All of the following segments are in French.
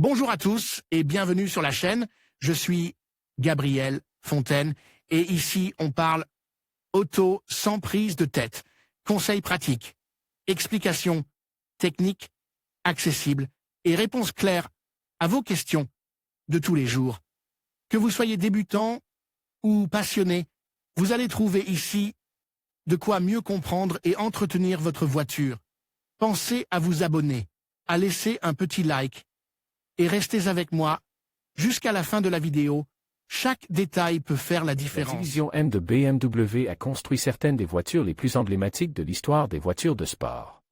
Bonjour à tous et bienvenue sur la chaîne. Je suis Gabriel Fontaine et ici on parle auto sans prise de tête. Conseils pratiques, explications techniques, accessibles et réponses claires à vos questions de tous les jours. Que vous soyez débutant ou passionné, vous allez trouver ici de quoi mieux comprendre et entretenir votre voiture. Pensez à vous abonner, à laisser un petit like et restez avec moi jusqu'à la fin de la vidéo. Chaque détail peut faire la différence. La division M de BMW a construit certaines des voitures les plus emblématiques de l'histoire des voitures de sport.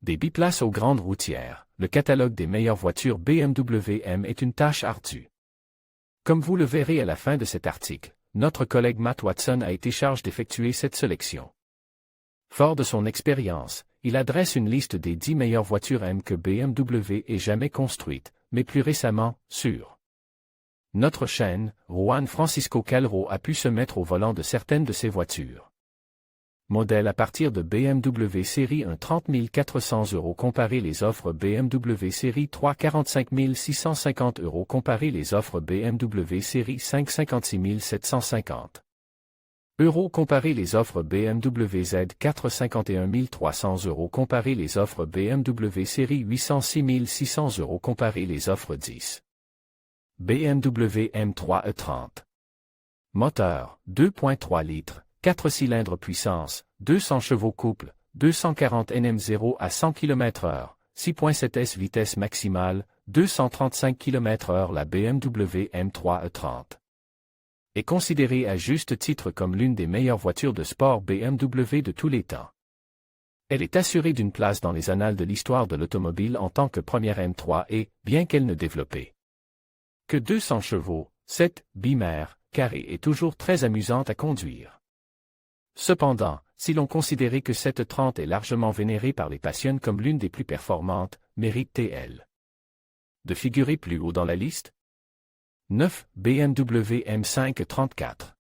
Des biplaces aux grandes routières, le catalogue des meilleures voitures BMW M est une tâche ardue. Comme vous le verrez à la fin de cet article, notre collègue Matt Watson a été chargé d'effectuer cette sélection. Fort de son expérience, il adresse une liste des 10 meilleures voitures M que BMW ait jamais construites, mais plus récemment, sur notre chaîne, Juan Francisco Calro a pu se mettre au volant de certaines de ces voitures. Modèle à partir de BMW série 1 30 400 € comparez les offres BMW série 3 45 650 € comparez les offres BMW série 5 56 750 € comparez les offres BMW Z4 51 300 € comparez les offres BMW série 806 600 € comparez les offres 10. BMW M3 E30. Moteur, 2.3 litres, 4 cylindres puissance, 200 chevaux couple, 240 Nm0 à 100 km/h, 6.7 S vitesse maximale, 235 km/h. La BMW M3 E30 est considérée à juste titre comme l'une des meilleures voitures de sport BMW de tous les temps. Elle est assurée d'une place dans les annales de l'histoire de l'automobile en tant que première M3 et, bien qu'elle ne développée que 200 chevaux, cette bimère carrée est toujours très amusante à conduire. Cependant, si l'on considérait que cette 30 est largement vénérée par les passionnés comme l'une des plus performantes, mérite-t-elle de figurer plus haut dans la liste? 9. BMW M5 34.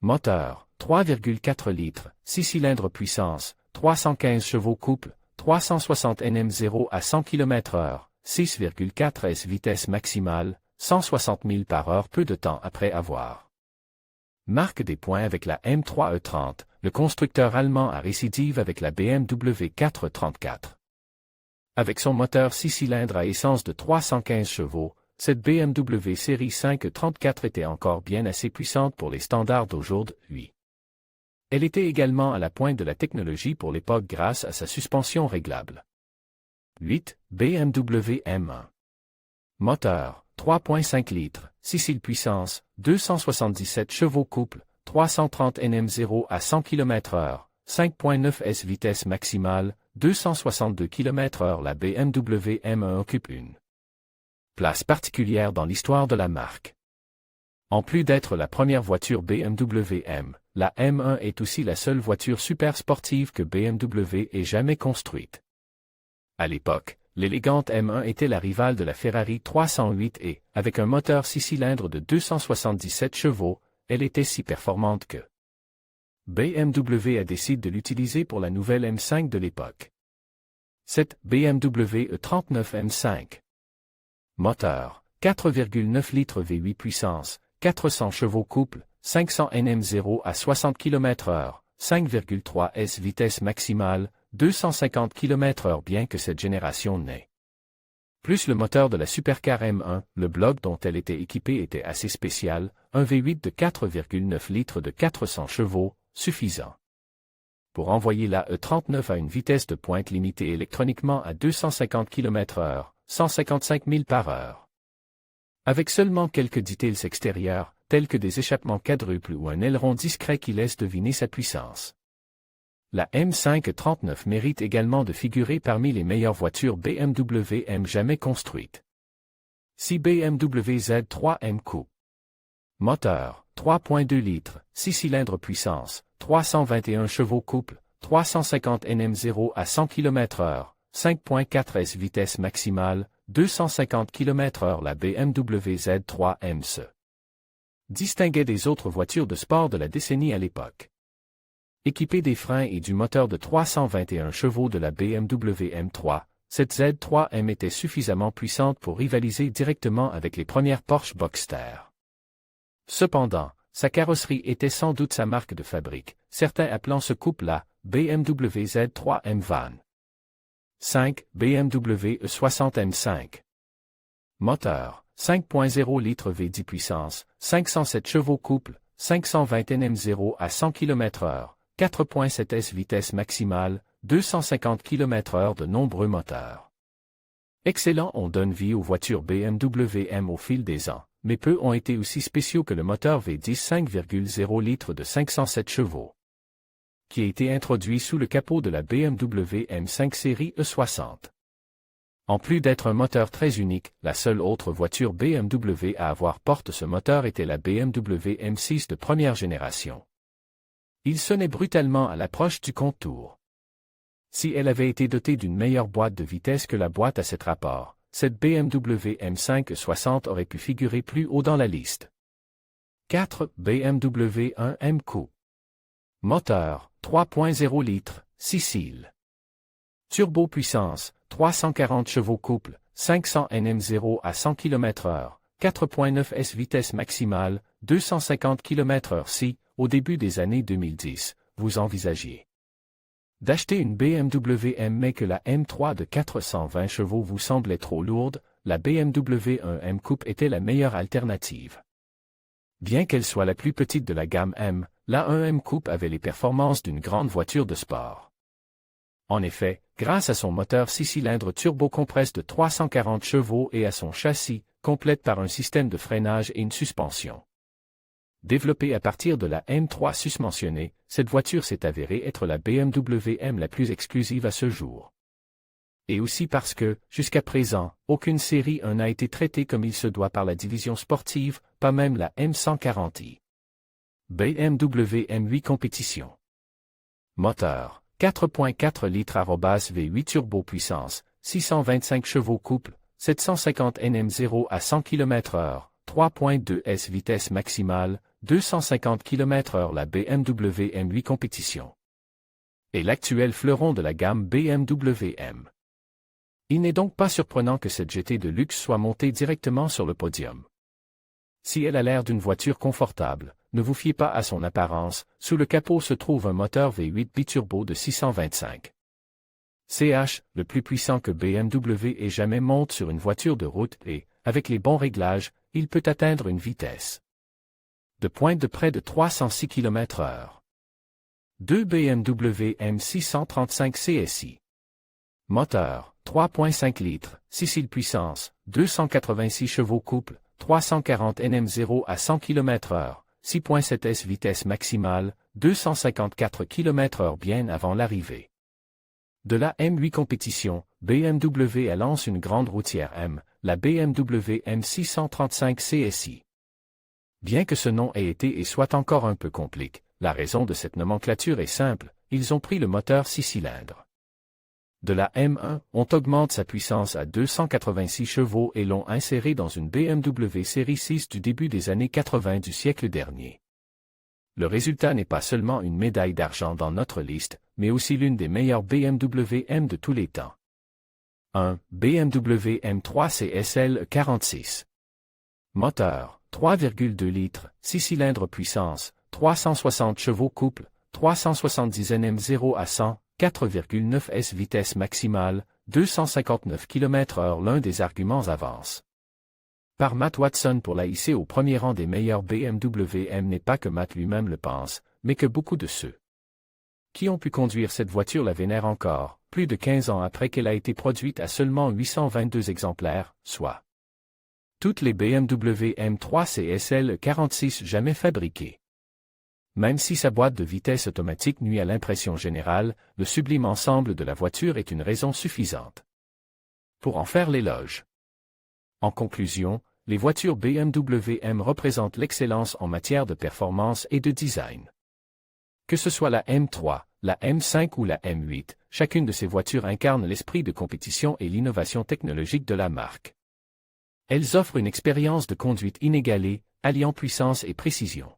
Moteur, 3,4 litres, 6 cylindres puissance, 315 chevaux couple, 360 Nm0 à 100 km/h, 6,4 S vitesse maximale, 160 000 par heure peu de temps après avoir marque des points avec la M3 E30, le constructeur allemand a récidive avec la BMW 434. Avec son moteur 6 cylindres à essence de 315 chevaux, cette BMW série 5 34 était encore bien assez puissante pour les standards d'aujourd'hui. Elle était également à la pointe de la technologie pour l'époque grâce à sa suspension réglable. 8. BMW M1. Moteur, 3.5 litres, 6 cylindres puissance, 277 chevaux couple, 330 Nm0 à 100 km/h, 5.9 S vitesse maximale, 262 km/h. La BMW M1 occupe une place particulière dans l'histoire de la marque. En plus d'être la première voiture BMW M, la M1 est aussi la seule voiture super sportive que BMW ait jamais construite. À l'époque, l'élégante M1 était la rivale de la Ferrari 308 et, avec un moteur 6 cylindres de 277 chevaux, elle était si performante que BMW a décidé de l'utiliser pour la nouvelle M5 de l'époque. 7. BMW E39 M5. Moteur, 4,9 litres V8 puissance, 400 chevaux couple, 500 Nm0 à 60 km/h, 5,3 S vitesse maximale, 250 km/h. Bien que cette génération n'ait plus le moteur de la supercar M1, le bloc dont elle était équipée était assez spécial, un V8 de 4,9 litres de 400 chevaux, suffisant pour envoyer la E39 à une vitesse de pointe limitée électroniquement à 250 km/h, 155 000 par heure. Avec seulement quelques details extérieurs, tels que des échappements quadruples ou un aileron discret qui laisse deviner sa puissance. La M5 39 mérite également de figurer parmi les meilleures voitures BMW M jamais construites. 6. BMW Z3 M Coupe. Moteur, 3.2 litres, 6 cylindres puissance, 321 chevaux couple, 350 Nm0 à 100 km/h, 5.4 S vitesse maximale, 250 km/h. La BMW Z3 M se distinguait des autres voitures de sport de la décennie à l'époque. Équipée des freins et du moteur de 321 chevaux de la BMW M3, cette Z3M était suffisamment puissante pour rivaliser directement avec les premières Porsche Boxster. Cependant, sa carrosserie était sans doute sa marque de fabrique, certains appelant ce couple la BMW Z3M Van. 5. BMW E60 M5. Moteur, 5.0 litres V10 puissance, 507 chevaux couple, 520 Nm0 à 100 km/h, 4.7 S vitesse maximale, 250 km/h de nombreux moteurs. Excellents, on donne vie aux voitures BMW M au fil des ans, mais peu ont été aussi spéciaux que le moteur V10 5,0 litres de 507 chevaux, qui a été introduit sous le capot de la BMW M5 série E60. En plus d'être un moteur très unique, la seule autre voiture BMW à avoir porté ce moteur était la BMW M6 de première génération. Il sonnait brutalement à l'approche du contour. Si elle avait été dotée d'une meilleure boîte de vitesse que la boîte à 7 rapports, cette BMW M5 E60 aurait pu figurer plus haut dans la liste. 4. BMW 1M Coupe. Moteur, 3.0 litres, 6 cils. Turbo puissance, 340 chevaux couple, 500 Nm0 à 100 km/h, 4.9 S vitesse maximale, 250 km/h. Si, au début des années 2010, vous envisagiez d'acheter une BMW M mais que la M3 de 420 chevaux vous semblait trop lourde, la BMW 1M Coupe était la meilleure alternative. Bien qu'elle soit la plus petite de la gamme M, la 1M Coupe avait les performances d'une grande voiture de sport. En effet, grâce à son moteur 6 cylindres turbo-compresse de 340 chevaux et à son châssis, complète par un système de freinage et une suspension développée à partir de la M3 susmentionnée, cette voiture s'est avérée être la BMW M la plus exclusive à ce jour. Et aussi parce que, jusqu'à présent, aucune série 1 n'a été traitée comme il se doit par la division sportive, pas même la M140i. BMW M8 Compétition. Moteur, 4.4 litres V8 turbo puissance, 625 chevaux couple, 750 Nm0 à 100 km/h, 3.2 S vitesse maximale, 250 km/h. La BMW M8 Compétition est l'actuel fleuron de la gamme BMW M. Il n'est donc pas surprenant que cette GT de luxe soit montée directement sur le podium. Si elle a l'air d'une voiture confortable, ne vous fiez pas à son apparence, sous le capot se trouve un moteur V8 biturbo de 625 ch, le plus puissant que BMW ait jamais monté sur une voiture de route et, avec les bons réglages, il peut atteindre une vitesse de pointe de près de 306 km/h. 2 BMW M635 CSI. Moteur, 3.5 litres, 6 cils puissance, 286 chevaux couple, 340 Nm0 à 100 km/h, 6.7 S vitesse maximale, 254 km/h bien avant l'arrivée de la M8 Compétition, BMW lance une grande routière M, la BMW M635 CSI. Bien que ce nom ait été et soit encore un peu compliqué, la raison de cette nomenclature est simple, ils ont pris le moteur 6 cylindres de la M1, on augmente sa puissance à 286 chevaux et l'ont inséré dans une BMW série 6 du début des années 80 du siècle dernier. Le résultat n'est pas seulement une médaille d'argent dans notre liste, mais aussi l'une des meilleures BMW M de tous les temps. 1. BMW M3 CSL 46. Moteur, 3,2 litres, 6 cylindres puissance, 360 chevaux couple, 370 Nm0 à 100, 4,9 S vitesse maximale, 259 km/h. L'un des arguments avance par Matt Watson pour la hisser au premier rang des meilleurs BMW M n'est pas que Matt lui-même le pense, mais que beaucoup de ceux qui ont pu conduire cette voiture la vénèrent encore, plus de 15 ans après qu'elle a été produite à seulement 822 exemplaires, soit toutes les BMW M3 CSL 46 jamais fabriquées. Même si sa boîte de vitesse automatique nuit à l'impression générale, le sublime ensemble de la voiture est une raison suffisante pour en faire l'éloge. En conclusion, les voitures BMW M représentent l'excellence en matière de performance et de design. Que ce soit la M3, la M5 ou la M8, chacune de ces voitures incarne l'esprit de compétition et l'innovation technologique de la marque. Elles offrent une expérience de conduite inégalée, alliant puissance et précision.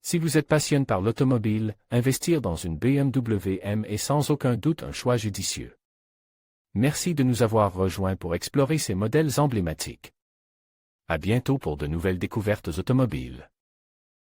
Si vous êtes passionné par l'automobile, investir dans une BMW M est sans aucun doute un choix judicieux. Merci de nous avoir rejoints pour explorer ces modèles emblématiques. À bientôt pour de nouvelles découvertes automobiles.